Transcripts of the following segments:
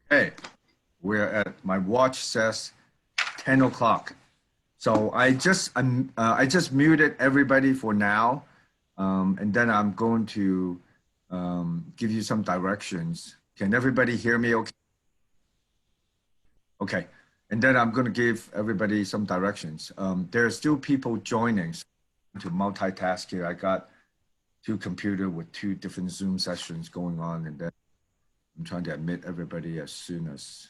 Hey, we're at my watch says 10 o'clock. So I just muted everybody for now, and then I'm going to give you some directions. Can everybody hear me? Okay. Okay. And then I'm going to give everybody some directions. There are still people joining so to multitask here. I got two computers with two different Zoom sessions going on, and then I'm trying to admit everybody as soon as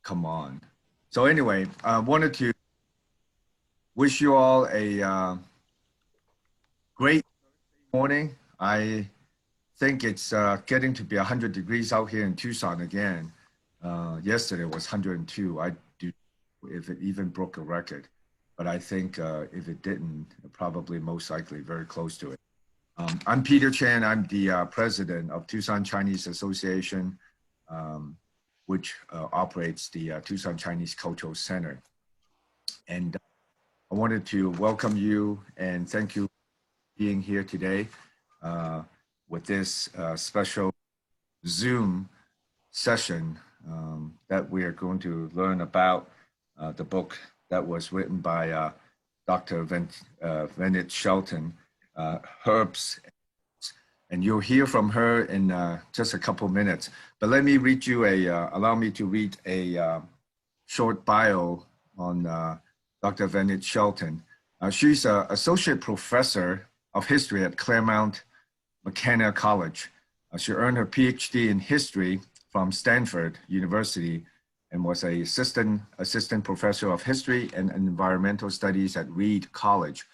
come on. So anyway, I wanted to wish you all a great morning. I think it's getting to be 100 degrees out here in Tucson again. Yesterday was 102. I do if it even broke a record, but I think if it didn't, probably most likely very close to it. I'm Peter Chan. I'm the president of Tucson Chinese Association, which operates the Tucson Chinese Cultural Center. And I wanted to welcome you and thank you for being here today with this special Zoom session that we are going to learn about the book that was written by Dr. Venit Shelton, Herbs. And you'll hear from her in just a couple minutes. But let me read you allow me to read a short bio on Dr. Venit Shelton. She's an associate professor of history at Claremont McKenna College. She earned her PhD in history from Stanford University and was an assistant professor of history and environmental studies at Reed College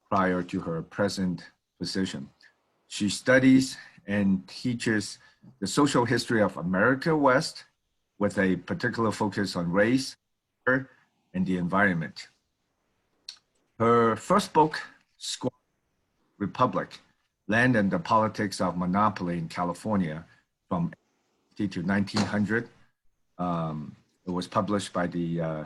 prior to her present position. She studies and teaches the social history of America West with a particular focus on race and the environment. Her first book, Squaw Republic, Land and the Politics of Monopoly in California from 1880 to 1900. It was published by the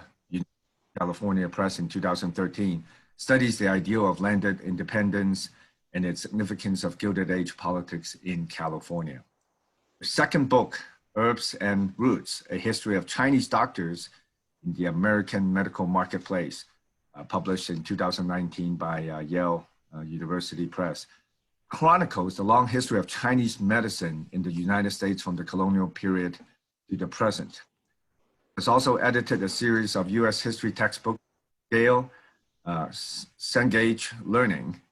California Press in 2013, studies the ideal of landed independence and its significance of Gilded Age politics in California. The second book, Herbs and Roots, A History of Chinese Doctors in the American Medical Marketplace, published in 2019 by Yale University Press, chronicles the long history of Chinese medicine in the United States from the colonial period to the present. It's also edited a series of US history textbooks, Gale, Cengage Learning.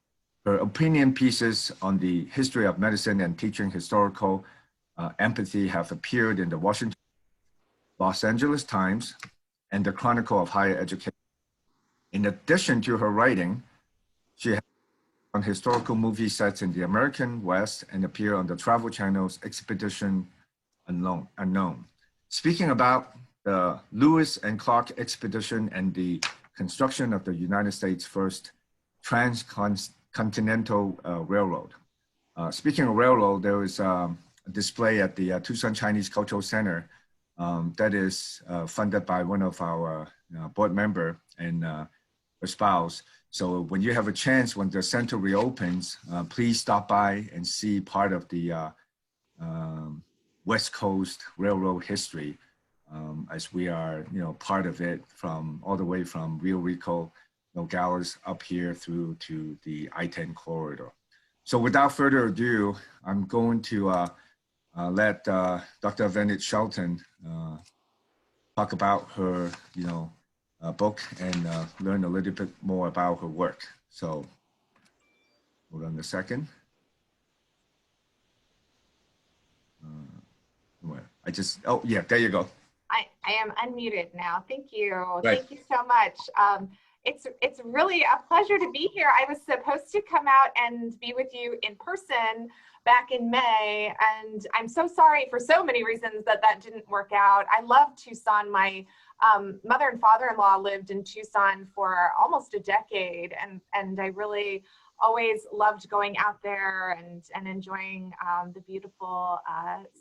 Her opinion pieces on the history of medicine and teaching historical empathy have appeared in the Washington, Los Angeles Times, and the Chronicle of Higher Education. In addition to her writing, she has on historical movie sets in the American West and appear on the Travel Channel's Expedition Unknown. Speaking about the Lewis and Clark expedition and the construction of the United States' first transcontinental railroad. Speaking of railroad, there is a display at the Tucson Chinese Cultural Center that is funded by one of our board member and her spouse. So when you have a chance, when the center reopens, please stop by and see part of the West Coast Railroad history, as we are, part of it from all the way from Rio Rico, Nogales up here through to the I-10 corridor. So without further ado, I'm going to let Dr. Venit Shelton talk about her, book and learn a little bit more about her work. So hold on a second. Oh yeah, there you go. I am unmuted now. Thank you. Right. Thank you so much. It's really a pleasure to be here. I was supposed to come out and be with you in person back in May, and I'm so sorry for so many reasons that didn't work out. I love Tucson. My mother and father-in-law lived in Tucson for almost a decade, and I really always loved going out there and enjoying the beautiful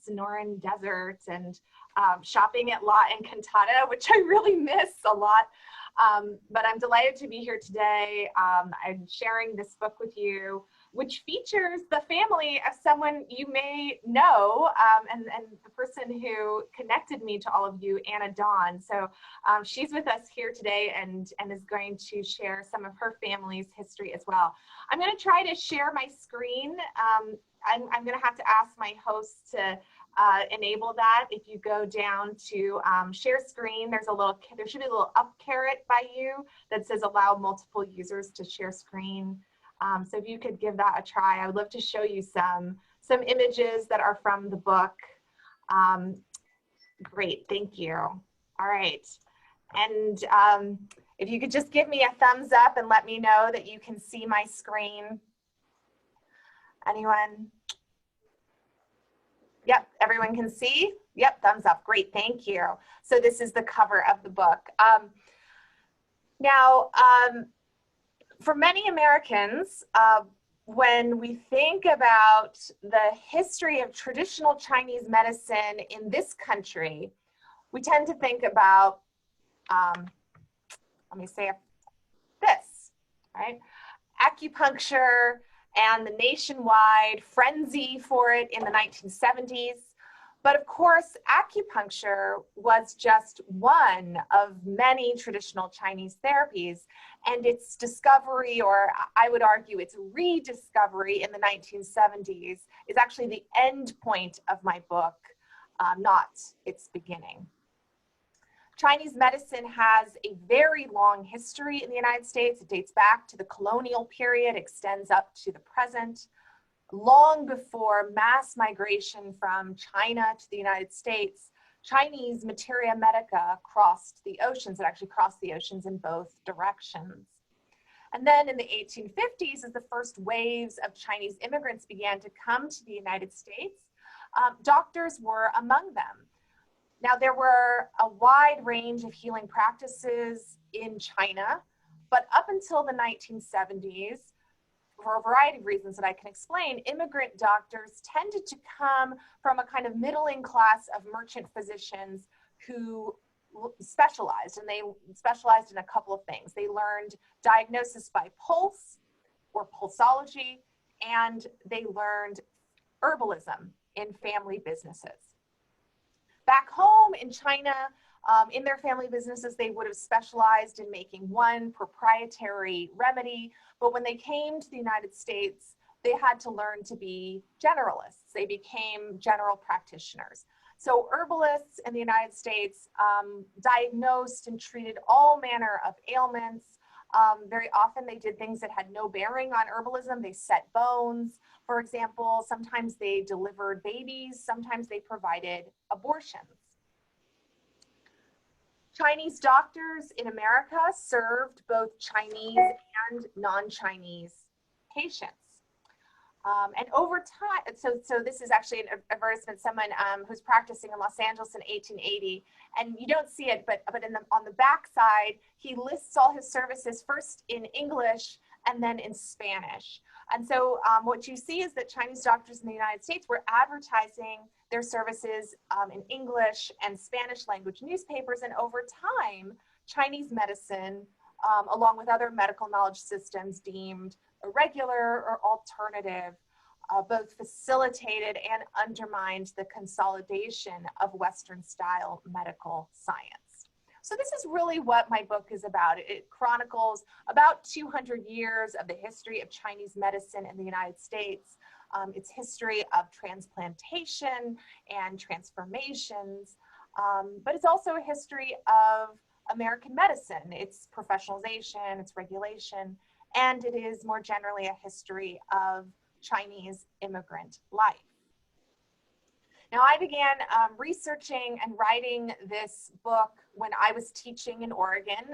Sonoran Desert and shopping at La Encantada, which I really miss a lot. But I'm delighted to be here today. I'm sharing this book with you, which features the family of someone you may know, and the person who connected me to all of you, Anna Dawn. So she's with us here today and is going to share some of her family's history as well. I'm going to try to share my screen. I'm going to have to ask my host to enable that. If you go down to share screen, there should be a little up caret by you that says allow multiple users to share screen. So if you could give that a try, I would love to show you some images that are from the book. Great, thank you. All right, and if you could just give me a thumbs up and let me know that you can see my screen. Anyone? Yep, everyone can see? Yep, thumbs up, great, thank you. So this is the cover of the book. Now, for many Americans, when we think about the history of traditional Chinese medicine in this country, we tend to think about, let me say this, right? Acupuncture and the nationwide frenzy for it in the 1970s. But of course, acupuncture was just one of many traditional Chinese therapies, and its discovery, or I would argue its rediscovery in the 1970s, is actually the end point of my book, not its beginning. Chinese medicine has a very long history in the United States. It dates back to the colonial period, extends up to the present. Long before mass migration from China to the United States, Chinese materia medica crossed the oceans. It actually crossed the oceans in both directions. And then in the 1850s, as the first waves of Chinese immigrants began to come to the United States, doctors were among them. Now, there were a wide range of healing practices in China, but up until the 1970s, for a variety of reasons that I can explain, immigrant doctors tended to come from a kind of middling class of merchant physicians who specialized, and they specialized in a couple of things. They learned diagnosis by pulse or pulsology, and they learned herbalism in family businesses. Back home in China, in their family businesses, they would have specialized in making one proprietary remedy, but when they came to the United States, they had to learn to be generalists. They became general practitioners. So herbalists in the United States diagnosed and treated all manner of ailments. Very often they did things that had no bearing on herbalism. They set bones, for example. Sometimes they delivered babies. Sometimes they provided abortions. Chinese doctors in America served both Chinese and non-Chinese patients. And over time, so this is actually an advertisement, someone who's practicing in Los Angeles in 1880, and you don't see it, but on the back side, he lists all his services first in English and then in Spanish. And so what you see is that Chinese doctors in the United States were advertising their services in English and Spanish language newspapers, and over time, Chinese medicine, along with other medical knowledge systems deemed irregular or alternative, both facilitated and undermined the consolidation of Western-style medical science. So this is really what my book is about. It chronicles about 200 years of the history of Chinese medicine in the United States, its history of transplantation and transformations, but it's also a history of American medicine, its professionalization, its regulation, and it is more generally a history of Chinese immigrant life. Now, I began researching and writing this book when I was teaching in Oregon.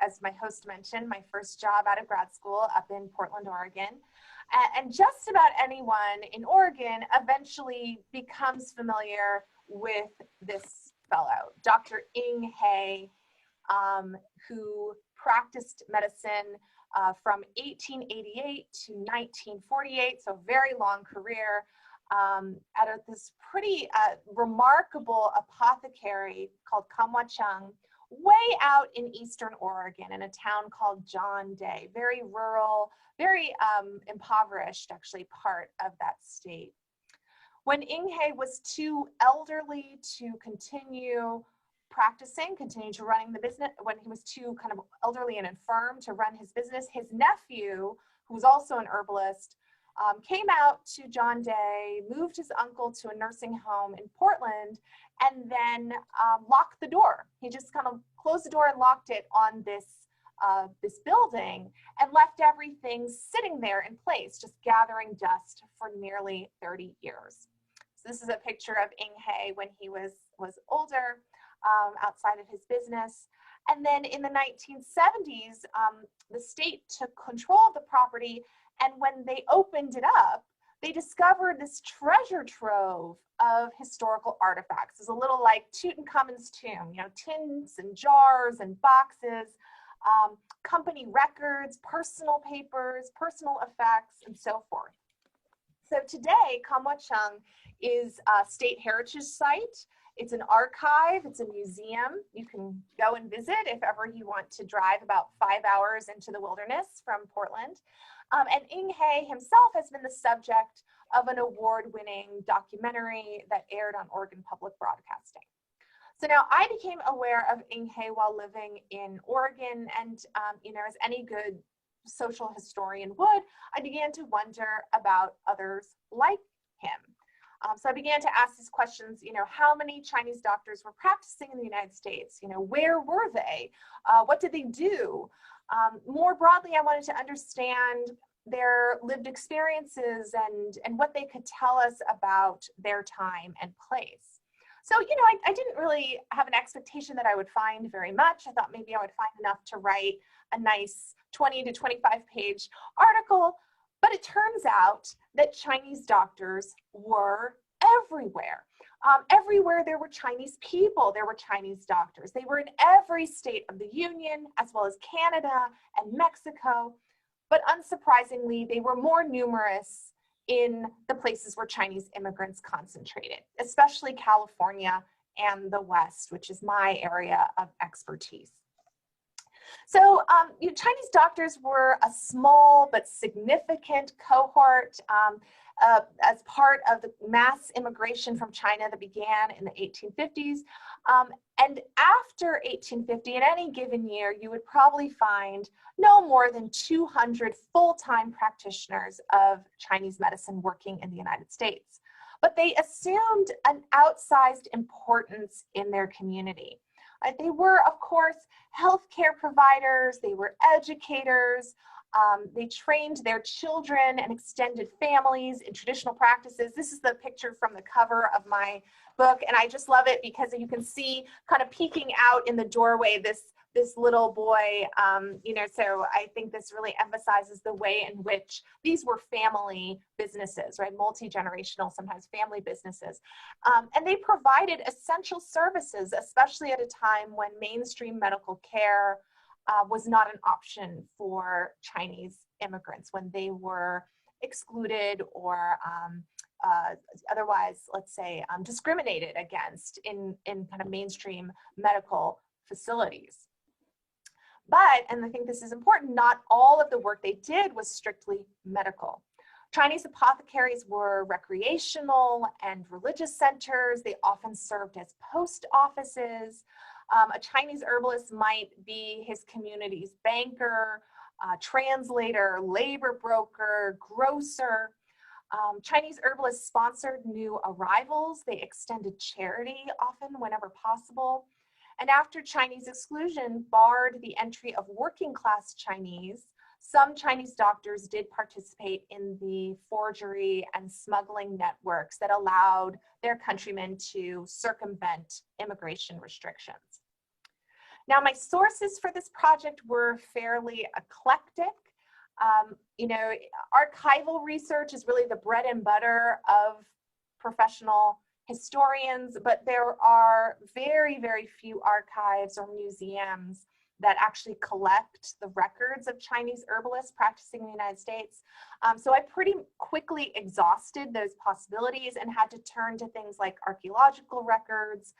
As my host mentioned, my first job out of grad school up in Portland, Oregon. And just about anyone in Oregon eventually becomes familiar with this fellow, Dr. Ing He, who practiced medicine from 1888 to 1948, so very long career, at this pretty remarkable apothecary called Kamwachung, way out in eastern Oregon in a town called John Day, very rural, very impoverished, actually, part of that state. When Inghe was too elderly to continue practicing, continue to running the business, when he was too kind of elderly and infirm to run his business, his nephew, who was also an herbalist, came out to John Day, moved his uncle to a nursing home in Portland, and then locked the door. He just kind of closed the door and locked it on this building and left everything sitting there in place, just gathering dust for nearly 30 years. So this is a picture of Inghe when he was older, outside of his business. And then in the 1970s, the state took control of the property, and when they opened it up, they discovered this treasure trove of historical artifacts. It's a little like Tutankhamun's tomb, you know, tins and jars and boxes, company records, personal papers, personal effects, and so forth. So today, Kamwachung is a state heritage site. It's an archive, it's a museum. You can go and visit if ever you want to drive about 5 hours into the wilderness from Portland. And Inghe himself has been the subject of an award-winning documentary that aired on Oregon Public Broadcasting. So now I became aware of Inghe while living in Oregon, and you know, as any good social historian would, I began to wonder about others like him. So I began to ask these questions, you know, how many Chinese doctors were practicing in the United States? You know, where were they? What did they do? More broadly, I wanted to understand their lived experiences and what they could tell us about their time and place. So, you know, I didn't really have an expectation that I would find very much. I thought maybe I would find enough to write a nice 20 to 25 page article. But it turns out that Chinese doctors were everywhere. Everywhere there were Chinese people, there were Chinese doctors. They were in every state of the Union, as well as Canada and Mexico. But unsurprisingly, they were more numerous in the places where Chinese immigrants concentrated, especially California and the West, which is my area of expertise. So you know, Chinese doctors were a small but significant cohort as part of the mass immigration from China that began in the 1850s. And after 1850, in any given year, you would probably find no more than 200 full-time practitioners of Chinese medicine working in the United States. But they assumed an outsized importance in their community. They were, of course, healthcare providers, they were educators, they trained their children and extended families in traditional practices. This is the picture from the cover of my book, and I just love it because you can see kind of peeking out in the doorway this little boy, you know, so I think this really emphasizes the way in which these were family businesses, right? Multi-generational, sometimes family businesses. And they provided essential services, especially at a time when mainstream medical care was not an option for Chinese immigrants, when they were excluded or otherwise, let's say, discriminated against in kind of mainstream medical facilities. But, and I think this is important, not all of the work they did was strictly medical. Chinese apothecaries were recreational and religious centers. They often served as post offices. A Chinese herbalist might be his community's banker, translator, labor broker, grocer. Chinese herbalists sponsored new arrivals. They extended charity often whenever possible. And after Chinese exclusion barred the entry of working class Chinese, some Chinese doctors did participate in the forgery and smuggling networks that allowed their countrymen to circumvent immigration restrictions. Now, my sources for this project were fairly eclectic. You know, archival research is really the bread and butter of professional historians, but there are very, very few archives or museums that actually collect the records of Chinese herbalists practicing in the United States. So I pretty quickly exhausted those possibilities and had to turn to things like archaeological records,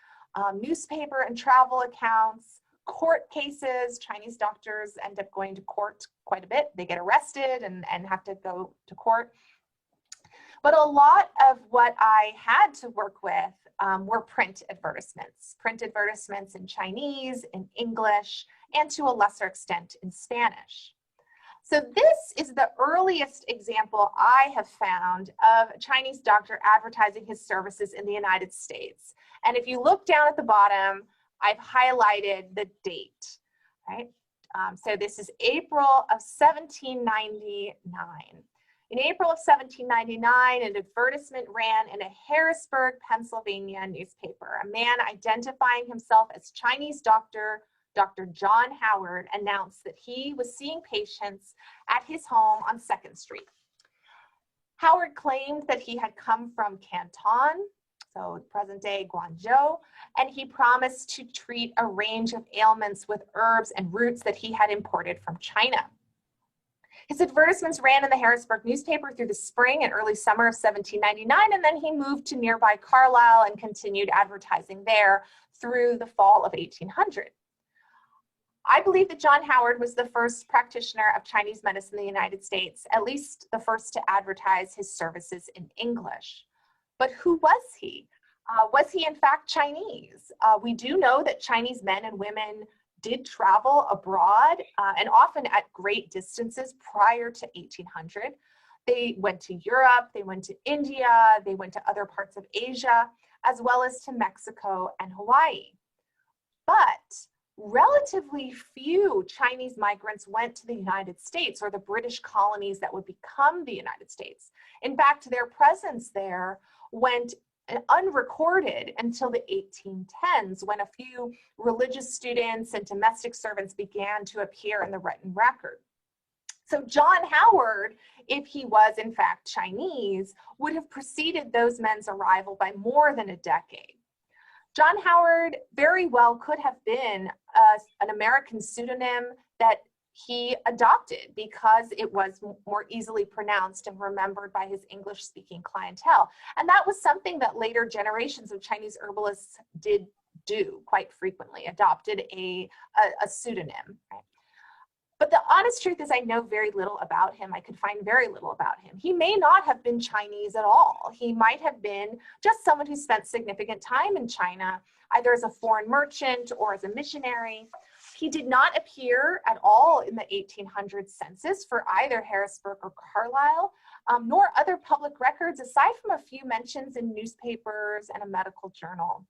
newspaper and travel accounts, court cases. Chinese doctors end up going to court quite a bit. They get arrested and have to go to court. But a lot of what I had to work with were print advertisements in Chinese, in English, and to a lesser extent in Spanish. So this is the earliest example I have found of a Chinese doctor advertising his services in the United States. And if you look down at the bottom, I've highlighted the date, right? So this is April of 1799. In April of 1799, an advertisement ran in a Harrisburg, Pennsylvania newspaper. A man identifying himself as Chinese doctor, Dr. John Howard, announced that he was seeing patients at his home on 2nd Street. Howard claimed that he had come from Canton, so present-day Guangzhou, and he promised to treat a range of ailments with herbs and roots that he had imported from China. His advertisements ran in the Harrisburg newspaper through the spring and early summer of 1799, and then he moved to nearby Carlisle and continued advertising there through the fall of 1800. I believe that John Howard was the first practitioner of Chinese medicine in the United States, at least the first to advertise his services in English. But who was he? Was he in fact Chinese? We do know that Chinese men and women did travel abroad and often at great distances prior to 1800. They went to Europe, they went to India, they went to other parts of Asia, as well as to Mexico and Hawaii. But relatively few Chinese migrants went to the United States or the British colonies that would become the United States. In fact, their presence there went unrecorded until the 1810s, when a few religious students and domestic servants began to appear in the written record. So John Howard, if he was in fact Chinese, would have preceded those men's arrival by more than a decade. John Howard very well could have been an American pseudonym that he adopted because it was more easily pronounced and remembered by his English-speaking clientele. And that was something that later generations of Chinese herbalists did do quite frequently, adopted a pseudonym. Right? But the honest truth is I know very little about him. I could find very little about him. He may not have been Chinese at all. He might have been just someone who spent significant time in China, either as a foreign merchant or as a missionary. He did not appear at all in the 1800 census for either Harrisburg or Carlisle, nor other public records, aside from a few mentions in newspapers and a medical journal.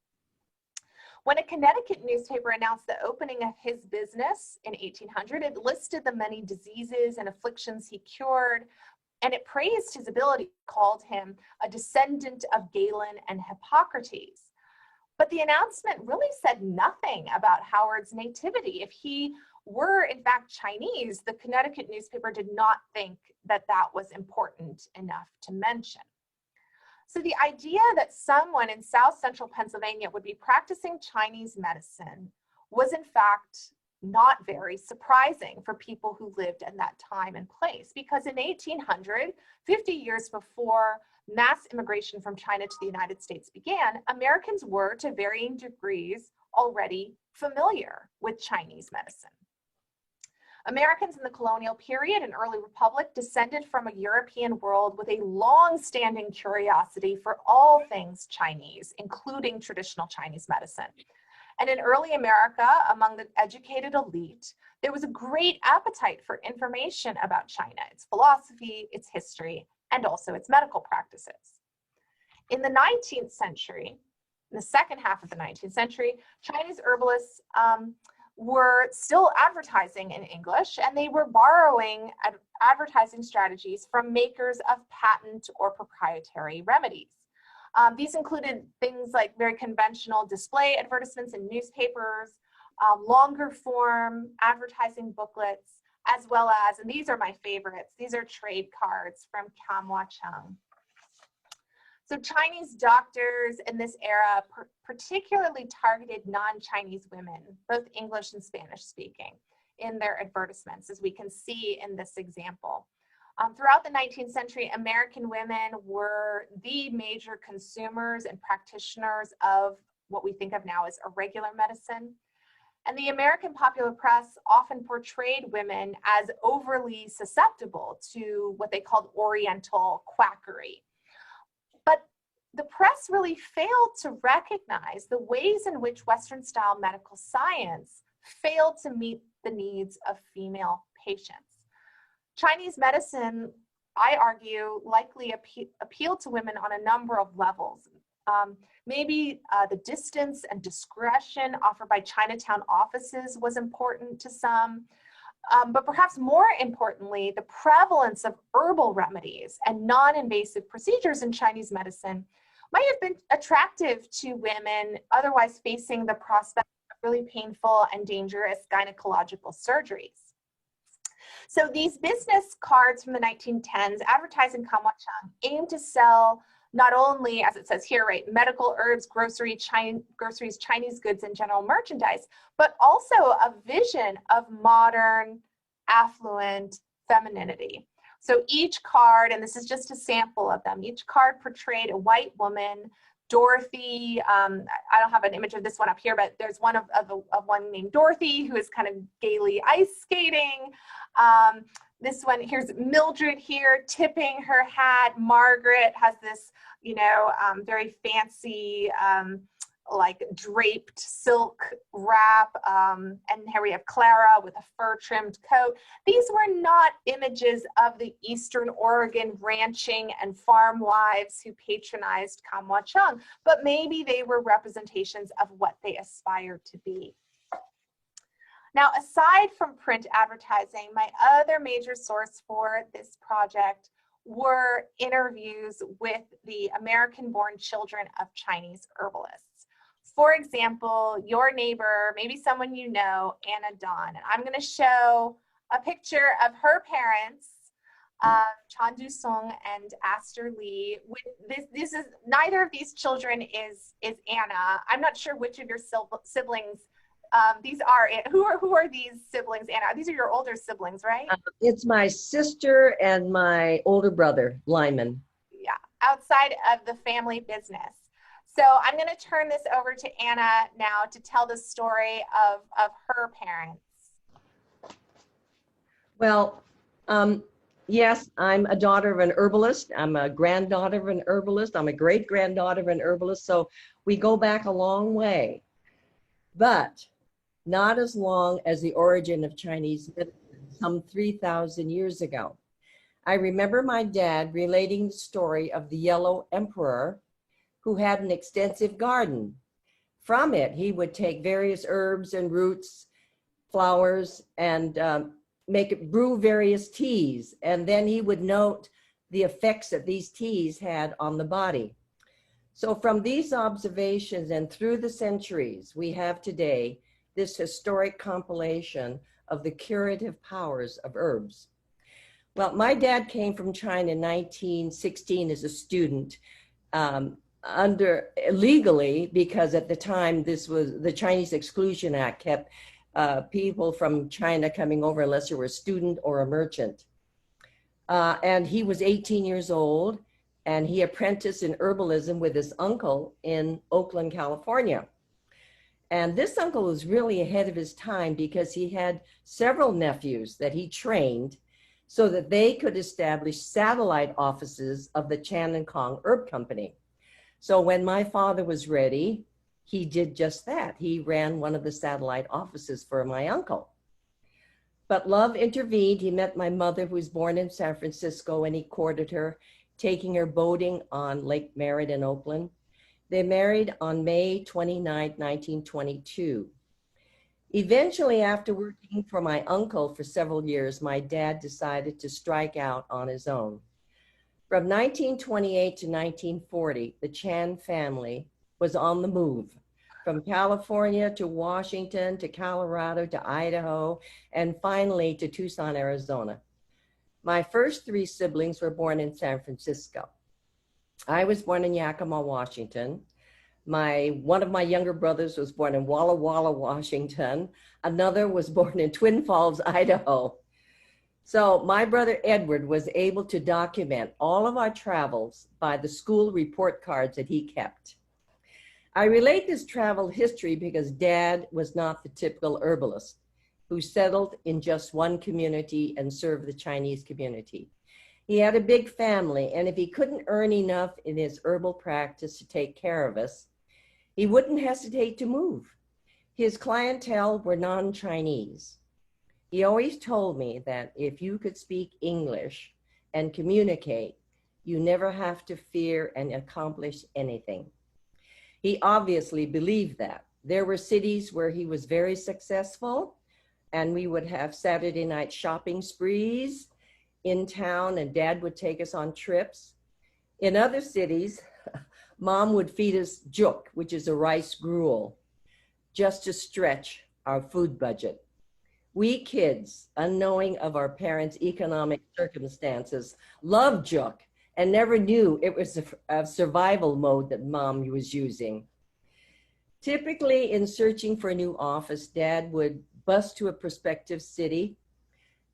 When a Connecticut newspaper announced the opening of his business in 1800, it listed the many diseases and afflictions he cured, and it praised his ability, called him a descendant of Galen and Hippocrates. But the announcement really said nothing about Howard's nativity. If he were in fact Chinese, the Connecticut newspaper did not think that that was important enough to mention. So the idea that someone in South Central Pennsylvania would be practicing Chinese medicine was in fact not very surprising for people who lived in that time and place, because in 1800, 50 years before mass immigration from China to the United States began, Americans were to varying degrees already familiar with Chinese medicine. Americans in the colonial period and early republic descended from a European world with a long-standing curiosity for all things Chinese, including traditional Chinese medicine. And in early America, among the educated elite, there was a great appetite for information about China, its philosophy, its history, and also its medical practices. In the 19th century, in the second half of the 19th century, Chinese herbalists were still advertising in English, and they were borrowing advertising strategies from makers of patent or proprietary remedies. These included things like very conventional display advertisements in newspapers, longer form advertising booklets, as well as, and these are my favorites, these are trade cards from Kam Wah Chung. So Chinese doctors in this era particularly targeted non-Chinese women, both English and Spanish speaking. in their advertisements, as we can see in this example. Throughout the 19th century, American women were the major consumers and practitioners of what we think of now as irregular medicine. And the American popular press often portrayed women as overly susceptible to what they called Oriental quackery. But the press really failed to recognize the ways in which Western-style medical science failed to meet the needs of female patients. Chinese medicine, I argue, likely appealed to women on a number of levels. Maybe the distance and discretion offered by Chinatown offices was important to some, but perhaps more importantly, the prevalence of herbal remedies and non-invasive procedures in Chinese medicine might have been attractive to women otherwise facing the prospect of really painful and dangerous gynecological surgeries. So these business cards from the 1910s advertising Kamwachang aim to sell not only, as it says here, right, medical herbs, groceries, Chinese goods, and general merchandise, but also a vision of modern, affluent femininity. So each card, and this is just a sample of them, each card portrayed a white woman, Dorothy. I don't have an image of this one up here, but there's one of one named Dorothy who is kind of gaily ice skating. This one, here's Mildred here tipping her hat. Margaret has this, you know, very fancy, like draped silk wrap. And here we have Clara with a fur trimmed coat. These were not images of the Eastern Oregon ranching and farm wives who patronized Kamwachang, but maybe they were representations of what they aspired to be. Now, aside from print advertising, my other major source for this project were interviews with the American-born children of Chinese herbalists. For example, your neighbor, maybe someone you know, Anna Dawn. And I'm going to show a picture of her parents, Chan Du Sung and Aster Lee. This is, neither of these children is Anna. I'm not sure which of your siblings these are. Who are these siblings, Anna? These are your older siblings, right? It's my sister and my older brother, Lyman. Yeah, outside of the family business. So I'm going to turn this over to Anna now to tell the story of her parents. Well, yes, I'm a daughter of an herbalist. I'm a granddaughter of an herbalist. I'm a great-granddaughter of an herbalist. So we go back a long way, but not as long as the origin of Chinese medicine, some 3,000 years ago. I remember my dad relating the story of the Yellow Emperor, who had an extensive garden. From it, he would take various herbs and roots, flowers, and brew various teas. And then he would note the effects that these teas had on the body. So from these observations and through the centuries, we have today this historic compilation of the curative powers of herbs. Well, my dad came from China in 1916 as a student, legally, because at the time this was the Chinese Exclusion Act kept people from China coming over unless you were a student or a merchant. And he was 18 years old, and he apprenticed in herbalism with his uncle in Oakland, California. And this uncle was really ahead of his time because he had several nephews that he trained so that they could establish satellite offices of the Chan and Kong Herb Company. So when my father was ready, he did just that. He ran one of the satellite offices for my uncle. But love intervened. He met my mother, who was born in San Francisco, and he courted her, taking her boating on Lake Merritt in Oakland. They married on May 29, 1922. Eventually, after working for my uncle for several years, my dad decided to strike out on his own. From 1928 to 1940, the Chan family was on the move, from California to Washington to Colorado to Idaho, and finally to Tucson, Arizona. My first three siblings were born in San Francisco. I was born in Yakima, Washington. One of my younger brothers was born in Walla Walla, Washington. Another was born in Twin Falls, Idaho. So my brother Edward was able to document all of our travels by the school report cards that he kept. I relate this travel history because Dad was not the typical herbalist who settled in just one community and served the Chinese community. He had a big family, and if he couldn't earn enough in his herbal practice to take care of us, he wouldn't hesitate to move. His clientele were non-Chinese. He always told me that if you could speak English and communicate, you never have to fear and accomplish anything. He obviously believed that. There were cities where he was very successful, and we would have Saturday night shopping sprees in town, and Dad would take us on trips. In other cities, Mom would feed us juk, which is a rice gruel, just to stretch our food budget. We kids, unknowing of our parents' economic circumstances, loved juk and never knew it was a survival mode that Mom was using. Typically, in searching for a new office, Dad would bus to a prospective city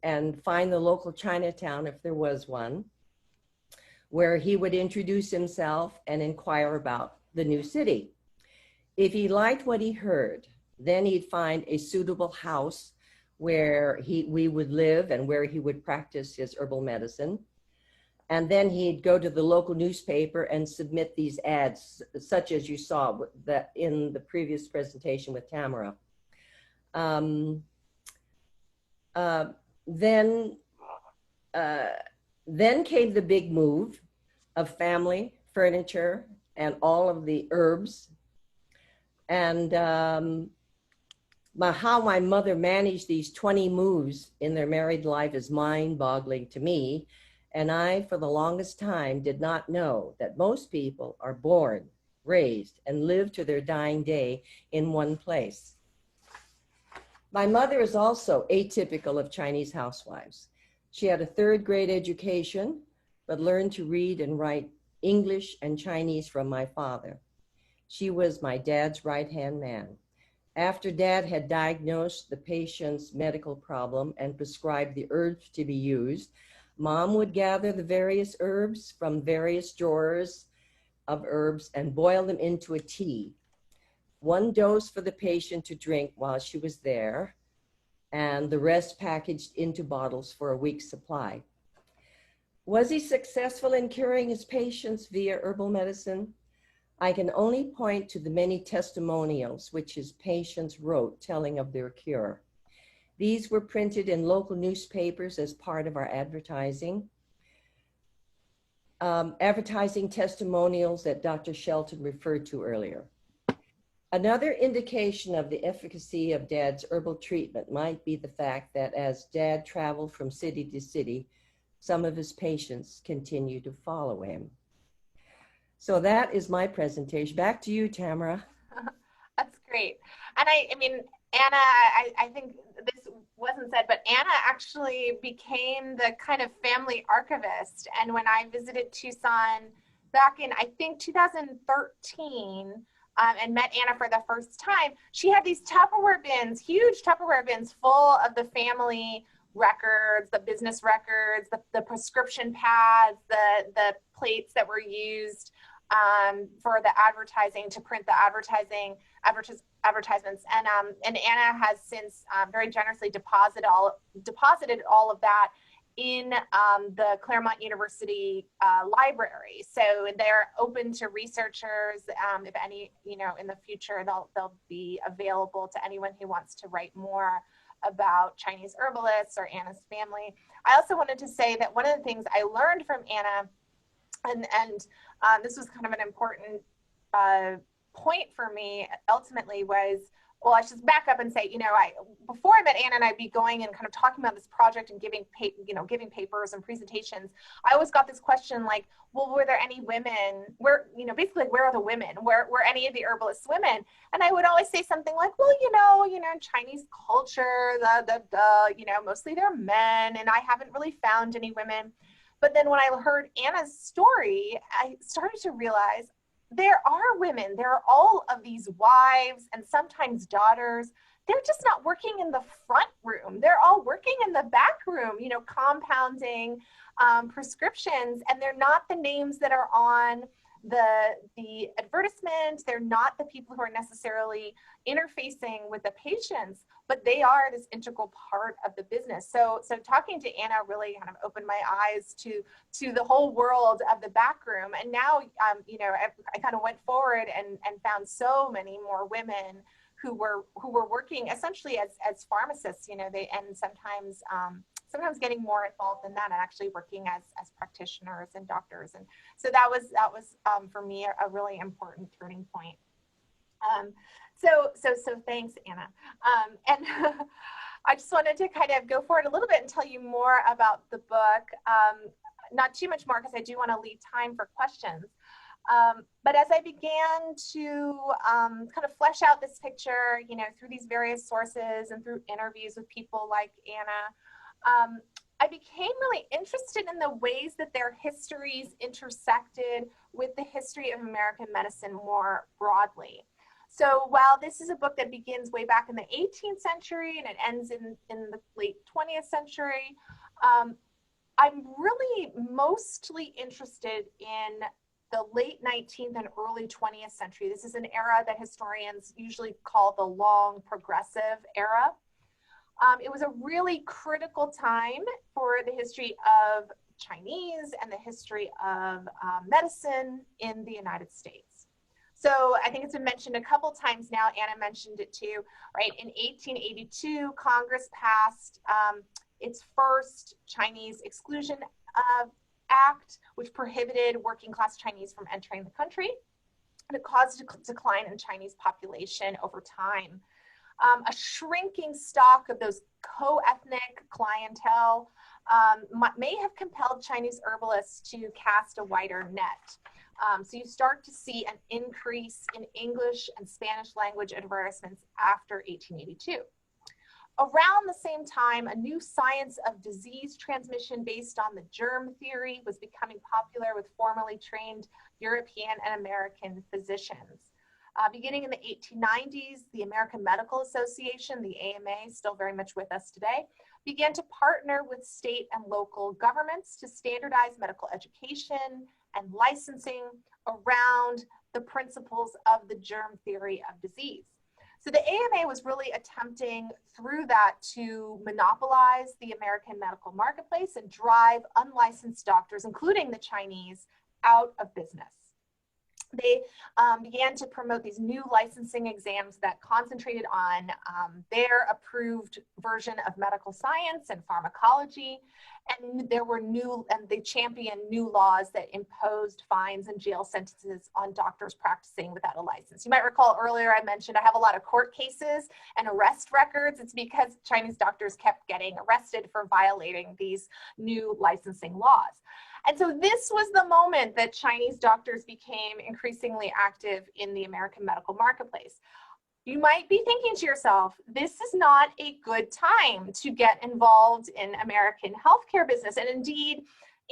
and find the local Chinatown, if there was one, where he would introduce himself and inquire about the new city. If he liked what he heard, then he'd find a suitable house where we would live and where he would practice his herbal medicine. And then he'd go to the local newspaper and submit these ads, such as you saw that in the previous presentation with Tamara. Then came the big move of family, furniture, and all of the herbs. And how my mother managed these 20 moves in their married life is mind-boggling to me. And I, for the longest time, did not know that most people are born, raised, and live to their dying day in one place. My mother is also atypical of Chinese housewives. She had a third-grade education, but learned to read and write English and Chinese from my father. She was my dad's right-hand man. After Dad had diagnosed the patient's medical problem and prescribed the herbs to be used, Mom would gather the various herbs from various drawers of herbs and boil them into a tea. One dose for the patient to drink while she was there, and the rest packaged into bottles for a week's supply. Was he successful in curing his patients via herbal medicine? I can only point to the many testimonials which his patients wrote telling of their cure. These were printed in local newspapers as part of our advertising. Advertising testimonials that Dr. Shelton referred to earlier. Another indication of the efficacy of Dad's herbal treatment might be the fact that as Dad traveled from city to city, some of his patients continued to follow him. So that is my presentation. Back to you, Tamara. That's great. And I mean, Anna, I think this wasn't said, but Anna actually became the kind of family archivist. And when I visited Tucson back in, I think, 2013, and met Anna for the first time, she had these Tupperware bins, huge Tupperware bins full of the family records, the business records, the prescription pads, the plates that were used for the advertising, to print the advertisements. And Anna has since very generously deposited all of that in the Claremont University library. So they're open to researchers. If any, in the future, they'll be available to anyone who wants to write more about Chinese herbalists or Anna's family. I also wanted to say that one of the things I learned from Anna, and this was kind of an important point for me ultimately, was, well, I should back up and say, before I met Anna and I'd be going and kind of talking about this project and giving papers and presentations, I always got this question like, well, were there any women? Where are the women? Were any of the herbalists women? And I would always say something like, well, Chinese culture, mostly they're men, and I haven't really found any women. But then when I heard Anna's story, I started to realize there are women, there are all of these wives and sometimes daughters. They're just not working in the front room. They're all working in the back room, you know, compounding prescriptions, and they're not the names that are on the advertisement. They're not the people who are necessarily interfacing with the patients, but they are this integral part of the business. So talking to Anna really kind of opened my eyes to the whole world of the back room. And now, you know, I kind of went forward and found so many more women who were working essentially as pharmacists, you know, and sometimes getting more involved in that and actually working as practitioners and doctors. And so that was for me a really important turning point. So thanks, Anna. And I just wanted to kind of go forward a little bit and tell you more about the book. Not too much more because I do want to leave time for questions. But as I began to kind of flesh out this picture, you know, through these various sources and through interviews with people like Anna, I became really interested in the ways that their histories intersected with the history of American medicine more broadly. So while this is a book that begins way back in the 18th century and it ends in the late 20th century, I'm really mostly interested in the late 19th and early 20th century. This is an era that historians usually call the long progressive era. It was a really critical time for the history of Chinese and the history of medicine in the United States. So I think it's been mentioned a couple times now. Anna mentioned it too, right? In 1882, Congress passed its first Chinese exclusion act, which prohibited working class Chinese from entering the country. And it caused a decline in Chinese population over time. A shrinking stock of those co-ethnic clientele may have compelled Chinese herbalists to cast a wider net. So you start to see an increase in English and Spanish language advertisements after 1882. Around the same time, a new science of disease transmission based on the germ theory was becoming popular with formerly trained European and American physicians. Beginning in the 1890s, the American Medical Association, the AMA, still very much with us today, began to partner with state and local governments to standardize medical education and licensing around the principles of the germ theory of disease. So the AMA was really attempting through that to monopolize the American medical marketplace and drive unlicensed doctors, including the Chinese, out of business. They began to promote these new licensing exams that concentrated on their approved version of medical science and pharmacology. And there were they championed new laws that imposed fines and jail sentences on doctors practicing without a license. You might recall earlier I mentioned I have a lot of court cases and arrest records. It's because Chinese doctors kept getting arrested for violating these new licensing laws. And so this was the moment that Chinese doctors became increasingly active in the American medical marketplace. You might be thinking to yourself, this is not a good time to get involved in American healthcare business. And indeed,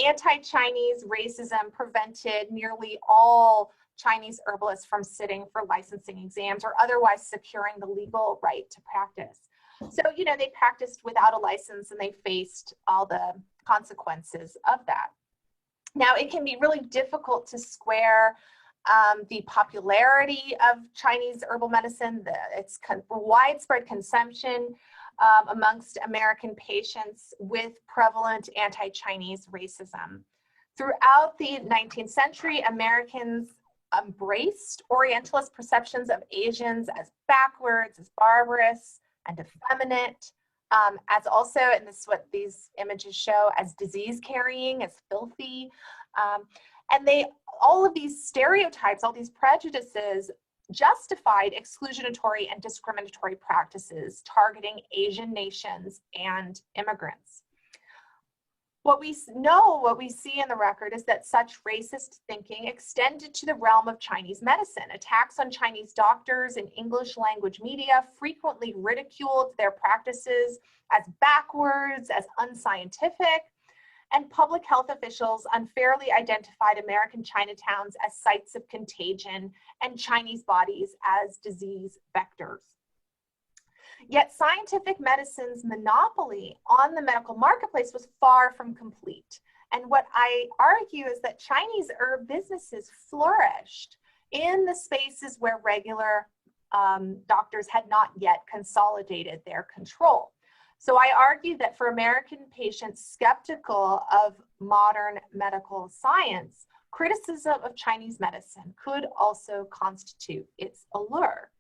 anti-Chinese racism prevented nearly all Chinese herbalists from sitting for licensing exams or otherwise securing the legal right to practice. So, you know, they practiced without a license and they faced all the consequences of that. Now, it can be really difficult to square the popularity of Chinese herbal medicine, its widespread consumption amongst American patients with prevalent anti-Chinese racism. Throughout the 19th century, Americans embraced Orientalist perceptions of Asians as backwards, as barbarous, and effeminate. As also, and this is what these images show, as disease-carrying, as filthy. And all of these stereotypes, all these prejudices justified exclusionatory and discriminatory practices targeting Asian nations and immigrants. What we see in the record is that such racist thinking extended to the realm of Chinese medicine. Attacks on Chinese doctors in English language media frequently ridiculed their practices as backwards, as unscientific, and public health officials unfairly identified American Chinatowns as sites of contagion and Chinese bodies as disease vectors. Yet scientific medicine's monopoly on the medical marketplace was far from complete. And what I argue is that Chinese herb businesses flourished in the spaces where regular doctors had not yet consolidated their control. So I argue that for American patients skeptical of modern medical science, criticism of Chinese medicine could also constitute its allure.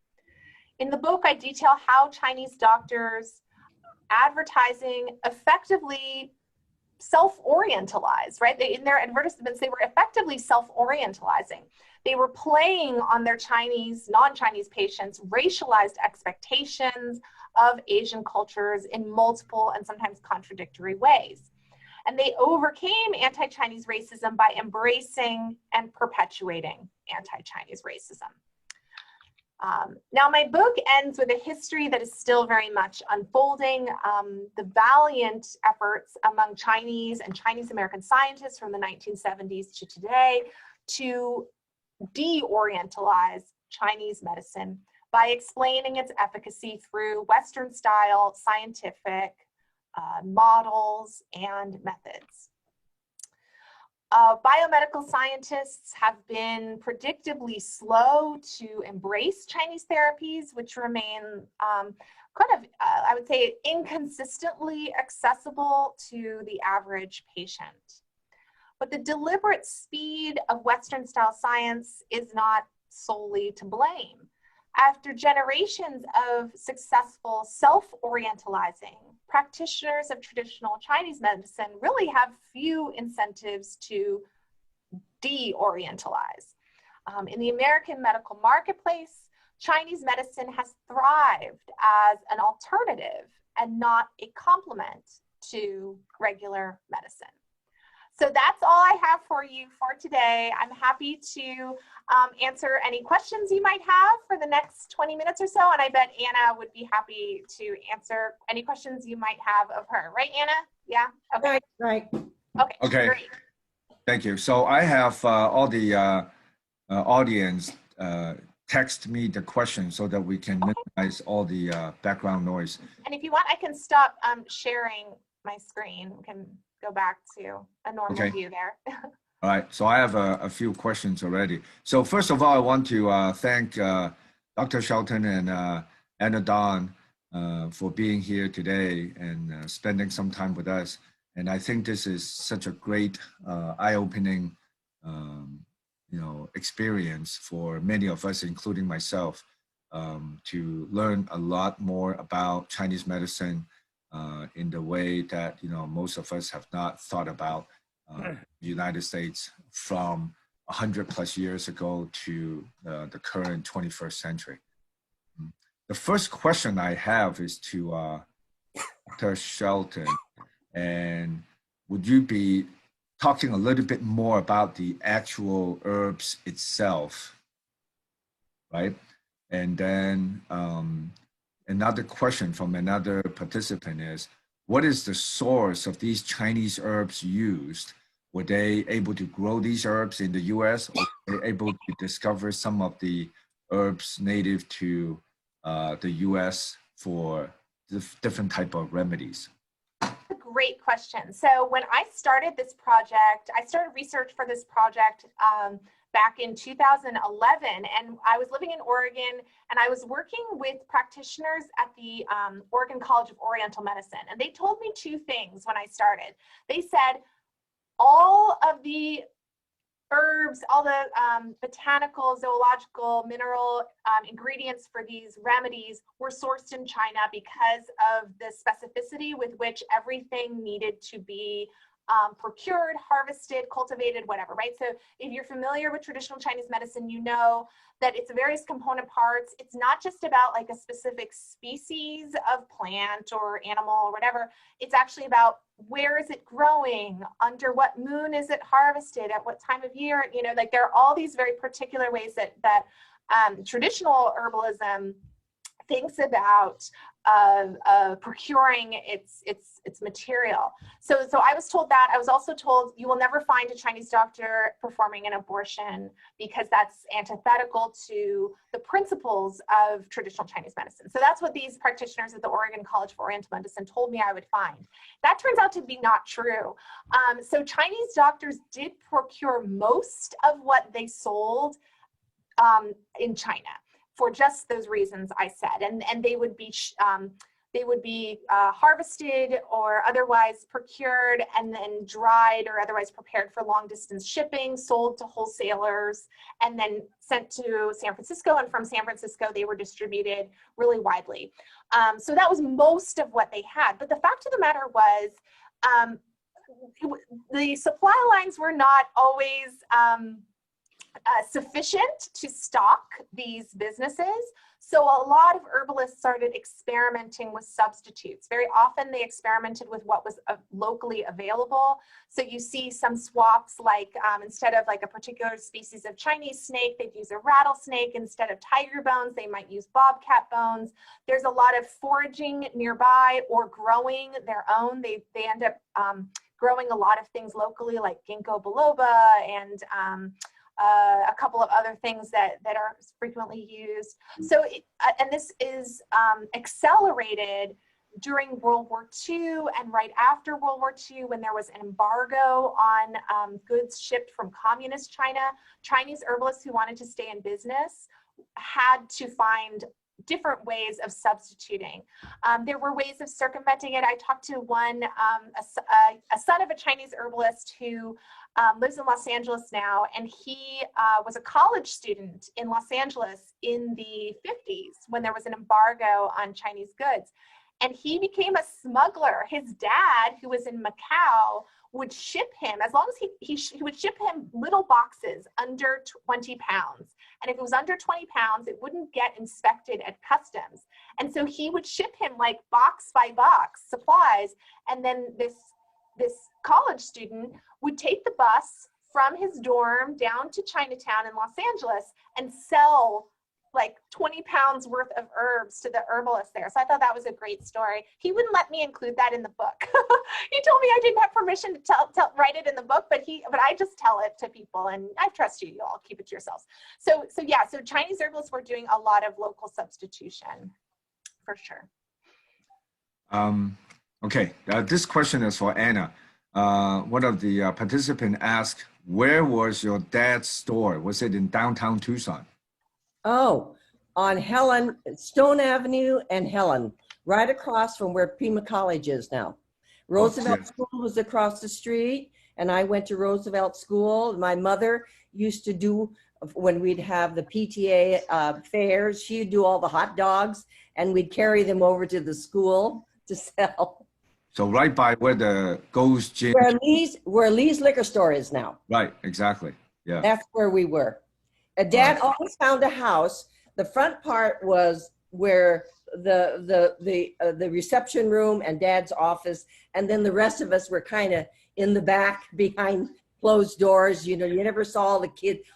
In the book, I detail how Chinese doctors' advertising effectively self-orientalized, right? In their advertisements, they were effectively self-orientalizing. They were playing on their Chinese, non-Chinese patients' racialized expectations of Asian cultures in multiple and sometimes contradictory ways. And they overcame anti-Chinese racism by embracing and perpetuating anti-Chinese racism. Now, my book ends with a history that is still very much unfolding. The valiant efforts among Chinese and Chinese American scientists from the 1970s to today to de-orientalize Chinese medicine by explaining its efficacy through Western-style scientific models and methods. Biomedical scientists have been predictably slow to embrace Chinese therapies, which remain I would say, inconsistently accessible to the average patient. But the deliberate speed of Western-style science is not solely to blame. After generations of successful self-orientalizing, practitioners of traditional Chinese medicine really have few incentives to de-orientalize. In the American medical marketplace, Chinese medicine has thrived as an alternative and not a complement to regular medicine. So that's all I have for you for today. I'm happy to answer any questions you might have for the next 20 minutes or so, and I bet Anna would be happy to answer any questions you might have of her. Right, Anna? Yeah? Okay. Right. Okay, great. Thank you. So I have all the audience text me the question so that we can minimize all the background noise. And if you want, I can stop sharing my screen. We can go back to a normal view there. All right, so I have a few questions already. So first of all, I want to thank Dr. Shelton and Anna Dawn for being here today and spending some time with us. And I think this is such a great eye-opening experience for many of us, including myself, to learn a lot more about Chinese medicine in the way that most of us have not thought about the United States from 100+ years ago to the current 21st century. The first question I have is to Dr. Shelton, and would you be talking a little bit more about the actual herbs itself, right? And then another question from another participant is, what is the source of these Chinese herbs used? Were they able to grow these herbs in the US, or were they able to discover some of the herbs native to the US for different type of remedies? Great question. So when I started this project, I started research for this project back in 2011, and I was living in Oregon, and I was working with practitioners at the Oregon College of Oriental Medicine, and they told me two things when I started. They said all of the herbs, all the botanical, zoological, mineral ingredients for these remedies were sourced in China because of the specificity with which everything needed to be procured, harvested, cultivated, whatever, right? So if you're familiar with traditional Chinese medicine, you know that it's various component parts. It's not just about like a specific species of plant or animal or whatever. It's actually about where is it growing, under what moon is it harvested, at what time of year, like there are all these very particular ways that traditional herbalism thinks about procuring its material. So I was told that. I was also told you will never find a Chinese doctor performing an abortion because that's antithetical to the principles of traditional Chinese medicine. So that's what these practitioners at the Oregon College for Oriental Medicine told me I would find. That turns out to be not true. So Chinese doctors did procure most of what they sold in China, for just those reasons I said, and they would be harvested or otherwise procured and then dried or otherwise prepared for long distance shipping, sold to wholesalers, and then sent to San Francisco. And from San Francisco, they were distributed really widely. So that was most of what they had. But the fact of the matter was, the supply lines were not always sufficient to stock these businesses. So a lot of herbalists started experimenting with substitutes. Very often they experimented with what was locally available. So you see some swaps, like instead of like a particular species of Chinese snake, they'd use a rattlesnake. Instead of tiger bones, they might use bobcat bones. There's a lot of foraging nearby or growing their own. They end up growing a lot of things locally, like ginkgo biloba and a couple of other things that are frequently used. So, and this is accelerated during World War II and right after World War II, when there was an embargo on goods shipped from communist China. Chinese herbalists who wanted to stay in business had to find different ways of substituting. There were ways of circumventing it. I talked to one, a son of a Chinese herbalist who lives in Los Angeles now, and he was a college student in Los Angeles in the 50s when there was an embargo on Chinese goods. And he became a smuggler. His dad, who was in Macau, would ship him, as long as he would ship him little boxes under 20 pounds. And if it was under 20 pounds, it wouldn't get inspected at customs. And so he would ship him like box by box supplies. And then this college student would take the bus from his dorm down to Chinatown in Los Angeles and sell like 20 pounds worth of herbs to the herbalist there. So I thought that was a great story. He wouldn't let me include that in the book. He told me I didn't have permission to write it in the book, but I just tell it to people, and I trust you all, keep it to yourselves. So Chinese herbalists were doing a lot of local substitution, for sure. Okay, this question is for Anna. One of the participants asked, where was your dad's store? Was it in downtown Tucson? Oh, on Stone Avenue and Helen, right across from where Pima College is now. Roosevelt School was across the street, and I went to Roosevelt School. My mother used to do, when we'd have the PTA fairs, she'd do all the hot dogs, and we'd carry them over to the school to sell. So right by where the Gold's Gin. Where Lee's liquor store is now. Right, exactly. Yeah. That's where we were. Dad always found a house. The front part was where the reception room and Dad's office, and then the rest of us were kind of in the back behind closed doors. You know, you never saw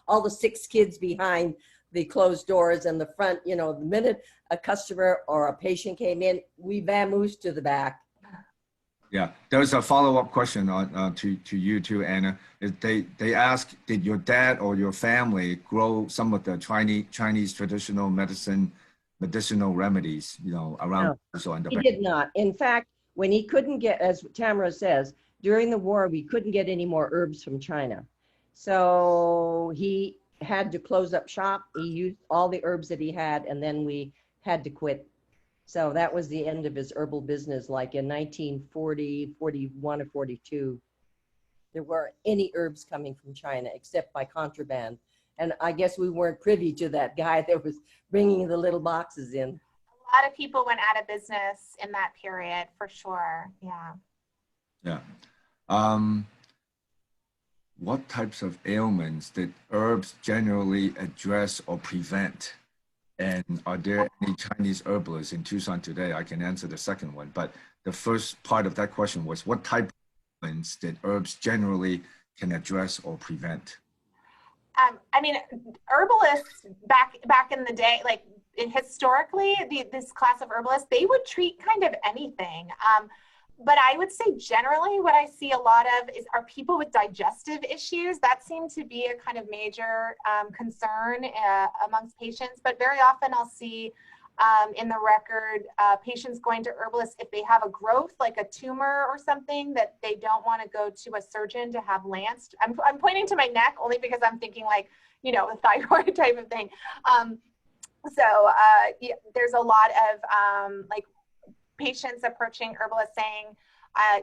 all the 6 kids behind the closed doors, and the front. You know, the minute a customer or a patient came in, we vamoosed to the back. Yeah, there's a follow-up question to you too, Anna. They ask, did your dad or your family grow some of the Chinese traditional medicinal remedies, you know, around? No, he did not. In fact, when he couldn't get, as Tamara says, during the war, we couldn't get any more herbs from China. So he had to close up shop. He used all the herbs that he had, and then we had to quit. So that was the end of his herbal business, like in 1940, 41 or 42. There weren't any herbs coming from China except by contraband. And I guess we weren't privy to that guy that was bringing the little boxes in. A lot of people went out of business in that period, for sure. Yeah. Yeah. What types of ailments did herbs generally address or prevent? And are there any Chinese herbalists in Tucson today? I can answer the second one, but the first part of that question was, what type of ailments did herbs generally can address or prevent? I mean, herbalists back in the day, like historically, this class of herbalists, they would treat kind of anything. But I would say generally what I see a lot of are people with digestive issues. That seems to be a kind of major concern amongst patients. But very often I'll see in the record patients going to herbalists if they have a growth, like a tumor or something, that they don't want to go to a surgeon to have lanced. I'm pointing to my neck only because I'm thinking like, you know, a thyroid type of thing. Yeah, there's a lot of like patients approaching herbalists saying,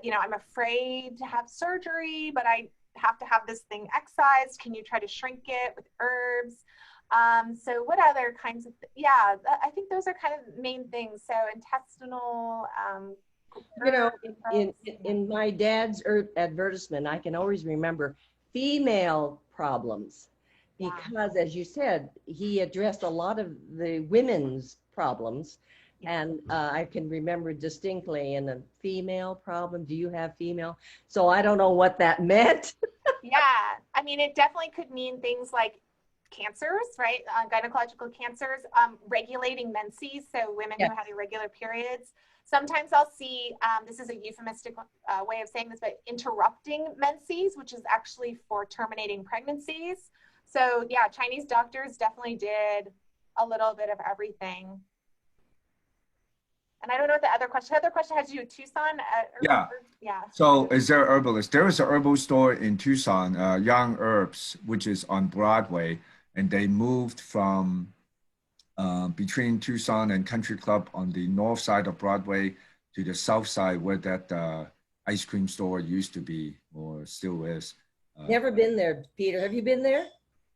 you know, I'm afraid to have surgery, but I have to have this thing excised. Can you try to shrink it with herbs? So what other kinds of, yeah, I think those are kind of main things. So intestinal, You know, herbs. in my dad's advertisement, I can always remember female problems because, as you said, he addressed a lot of the women's problems. And I can remember distinctly in a female problem, do you have female? So I don't know what that meant. Yeah, I mean, it definitely could mean things like cancers, right? Gynecological cancers, regulating menses, so women who have irregular periods. Sometimes I'll see, this is a euphemistic way of saying this, but interrupting menses, which is actually for terminating pregnancies. So yeah, Chinese doctors definitely did a little bit of everything. And I don't know what the other question had to do with Tucson. Yeah. Yeah. So is there a herbalist? There is a herbal store in Tucson, Young Herbs, which is on Broadway. And they moved from between Tucson and Country Club on the north side of Broadway to the south side where that ice cream store used to be or still is. Never been there, Peter. Have you been there?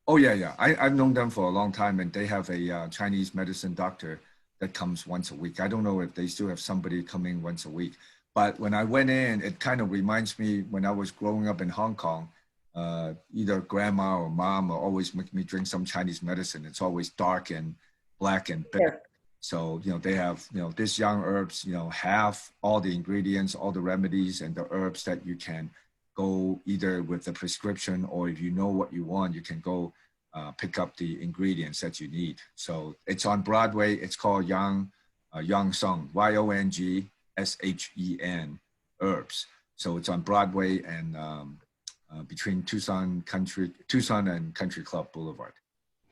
Oh, yeah. I've known them for a long time, and they have a Chinese medicine doctor that comes once a week. I don't know if they still have somebody coming once a week. But when I went in, it kind of reminds me when I was growing up in Hong Kong, either grandma or mom will always make me drink some Chinese medicine. It's always dark and black and bitter. So, you know, they have, you know, this Young Herbs, you know, have all the ingredients, all the remedies and the herbs that you can go either with the prescription, or if you know what you want, you can go pick up the ingredients that you need. So it's on Broadway. It's called Young Sung, YONGSHEN Herbs. So it's on Broadway and between Tucson and Country Club Boulevard.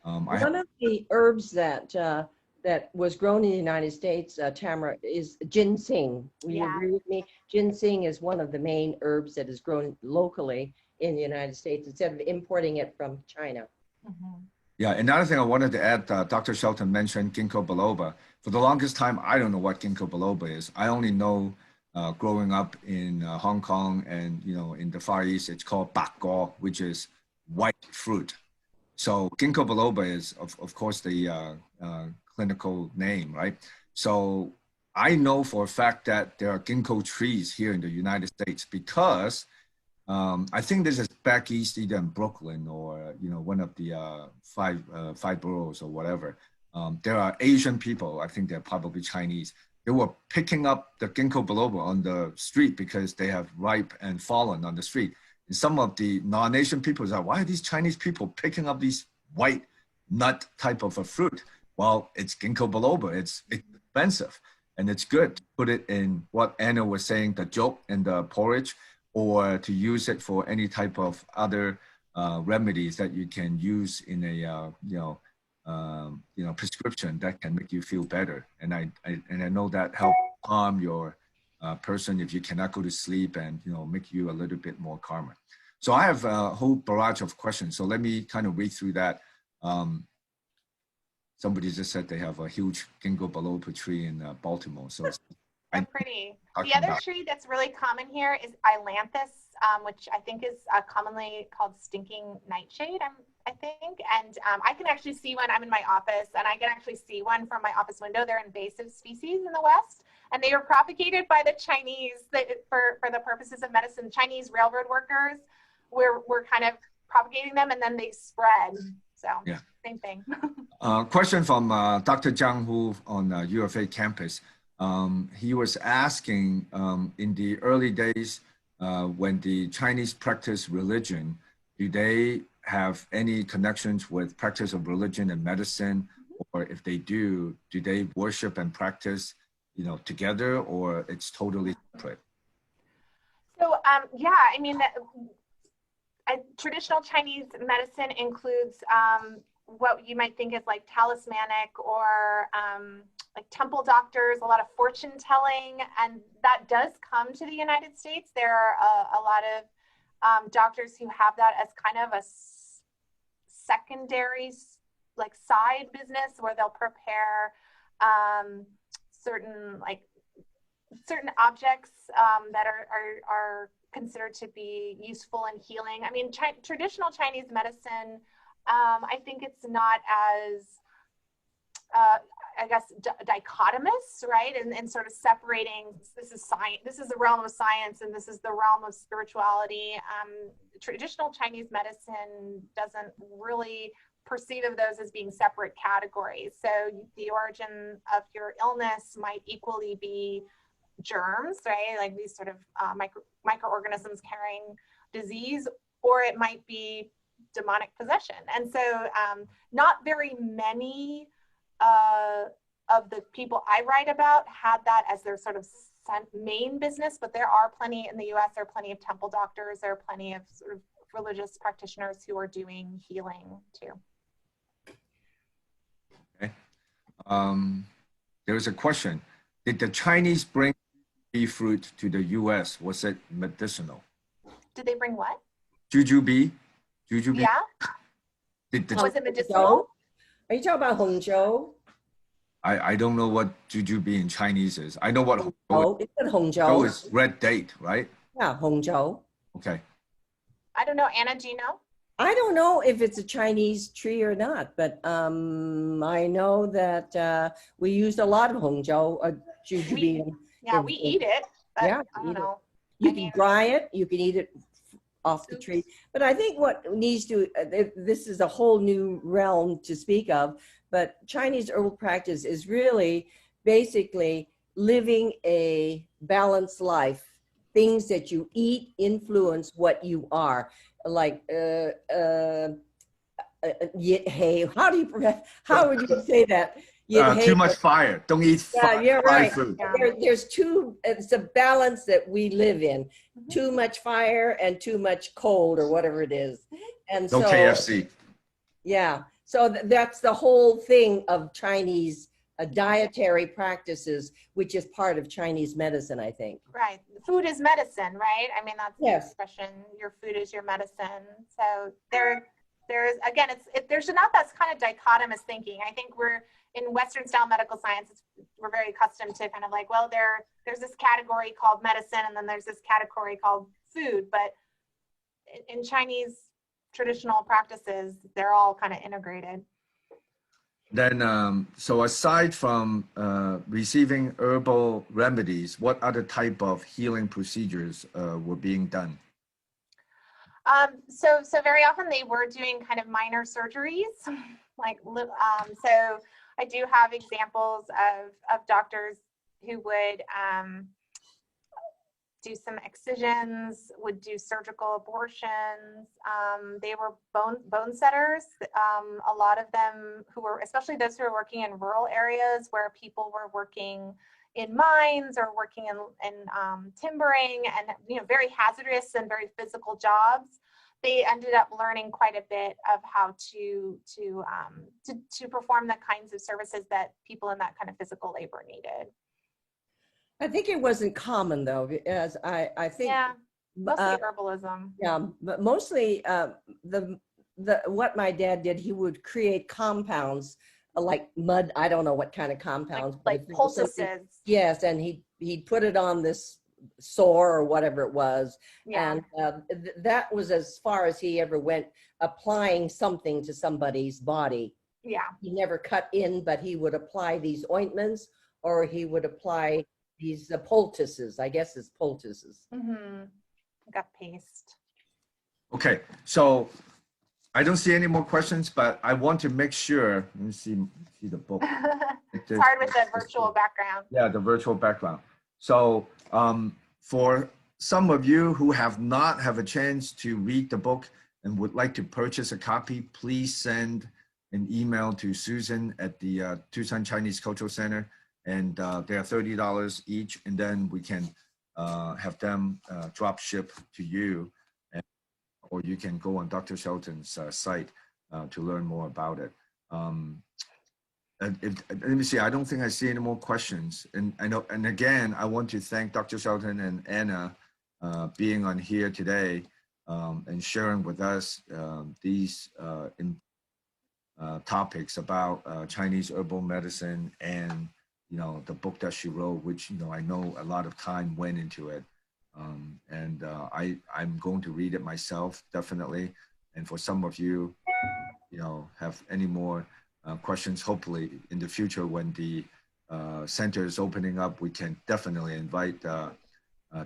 One of the herbs that was grown in the United States, Tamara, is ginseng. Will you agree with me? Ginseng is one of the main herbs that is grown locally in the United States instead of importing it from China. Mm-hmm. Yeah, another thing I wanted to add, Dr. Shelton mentioned ginkgo biloba. For the longest time, I don't know what ginkgo biloba is. I only know growing up in Hong Kong and, you know, in the Far East, it's called bak go, which is white fruit. So ginkgo biloba is, of course, the clinical name, right? So I know for a fact that there are ginkgo trees here in the United States because I think this is back east, either in Brooklyn or, you know, one of the five boroughs or whatever. There are Asian people, I think they're probably Chinese. They were picking up the ginkgo biloba on the street because they have ripe and fallen on the street. And some of the non-Asian people say, why are these Chinese people picking up these white nut type of a fruit? Well, it's ginkgo biloba. It's expensive and it's good to put it in what Anna was saying, the joke and the porridge, or to use it for any type of other remedies that you can use in a prescription that can make you feel better. And I know that helps calm your person if you cannot go to sleep, and, you know, make you a little bit more calmer. So I have a whole barrage of questions. So let me kind of read through that. Somebody just said they have a huge ginkgo biloba tree in Baltimore. So they're pretty. The other tree that's really common here is Ailanthus, which I think is commonly called stinking nightshade, I think. And I can actually see one. I'm in my office, and I can actually see one from my office window. They're invasive species in the West, and they were propagated by the Chinese for the purposes of medicine. Chinese railroad workers were kind of propagating them, and then they spread. So yeah, same thing. Question from Dr. Zhang Hu on UFA campus. He was asking in the early days when the Chinese practice religion, do they have any connections with practice of religion and medicine, or if they do they worship and practice, together, or it's totally separate? So, yeah, I mean, traditional Chinese medicine includes what you might think is like talismanic or like temple doctors, a lot of fortune telling, and that does come to the United States. There are a lot of doctors who have that as kind of a secondary, like side business where they'll prepare certain objects that are considered to be useful in healing. I mean, traditional Chinese medicine, I think it's not as, I guess, dichotomous, right? And sort of separating, this is science, this is the realm of science, and this is the realm of spirituality. Traditional Chinese medicine doesn't really perceive of those as being separate categories. So the origin of your illness might equally be germs, right? Like these sort of microorganisms carrying disease, or it might be demonic possession. And so not very many of the people I write about had that as their sort of main business, but there are plenty in the US, there are plenty of temple doctors, there are plenty of sort of religious practitioners who are doing healing too. Okay. There's a question. Did the Chinese bring fruit to the US? Was it medicinal? Did they bring what? Jujube. Yeah. Was it medicinal? Are you talking about Hongzhou? I don't know what jujube in Chinese is. I know what Hongzhou. It's Hongzhou. Hongzhou is red date, right? Yeah, Hongzhou. Okay. I don't know. Anna, do you know? I don't know if it's a Chinese tree or not, but I know that we used a lot of Hongzhou jujube. Yeah, we eat it. But yeah, I don't know. You can dry it. You can eat it off the tree. But I think what needs to, this is a whole new realm to speak of, but Chinese herbal practice is really basically living a balanced life. Things that you eat influence what you are. Like, how would you say that? Too much fire. Don't eat right. food. There's it's a balance that we live in. Too much fire and too much cold or whatever it is. And no KFC. Yeah. So that's the whole thing of Chinese dietary practices, which is part of Chinese medicine, I think. Right. Food is medicine, right? I mean, that's yes. the expression, your food is your medicine. So there's, again, there's not that kind of dichotomous thinking. I think we're, in Western style medical science, we're very accustomed to kind of like, well, there's this category called medicine, and then there's this category called food. But in Chinese traditional practices, they're all kind of integrated. Then, so aside from receiving herbal remedies, what other type of healing procedures were being done? So very often they were doing kind of minor surgeries, like so I do have examples of doctors who would do some excisions, would do surgical abortions. They were bone setters. A lot of them who were, especially those who were working in rural areas where people were working in mines or working in timbering and very hazardous and very physical jobs. They ended up learning quite a bit of how to perform the kinds of services that people in that kind of physical labor needed. I think it wasn't common though, as I think. Yeah, mostly herbalism. Yeah, but mostly what my dad did, he would create compounds like mud. I don't know what kind of compounds. Like poultices. Yes, and he'd put it on this sore or whatever it was. Yeah. And that was as far as he ever went, applying something to somebody's body. Yeah. He never cut in, but he would apply these ointments, or he would apply these poultices. I guess it's poultices. Mm-hmm. Got paste. Okay, so I don't see any more questions, but I want to make sure. Let me see the book. It's hard with the virtual background. Yeah, the virtual background. So for some of you who have not had a chance to read the book, and would like to purchase a copy, please send an email to Susan at the Tucson Chinese Cultural Center, and they are $30 each, and then we can have them drop ship to you, or you can go on Dr. Shelton's site to learn more about it. Let me see, I don't think I see any more questions. And I know, and again, I want to thank Dr. Shelton and Anna being on here today and sharing with us these topics about Chinese herbal medicine, and the book that she wrote, which I know a lot of time went into it. I'm going to read it myself, definitely. And for some of you, have any more questions, hopefully in the future when the center is opening up, we can definitely invite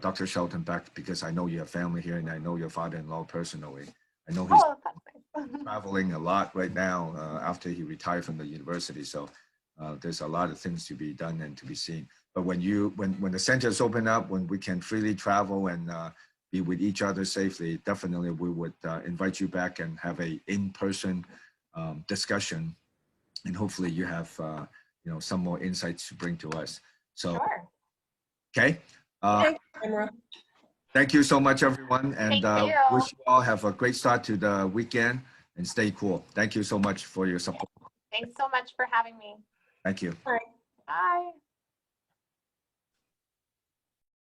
Dr. Shelton back, because I know you have family here, and I know your father-in-law personally. I know he's traveling a lot right now after he retired from the university. So there's a lot of things to be done and to be seen. But when the centers open up, when we can freely travel and be with each other safely, definitely we would invite you back and have a in-person discussion, and hopefully you have some more insights to bring to us. So, sure. Okay. Thank you so much, everyone, and wish you all have a great start to the weekend, and stay cool. Thank you so much for your support. Thanks so much for having me. Thank you. Bye. Bye.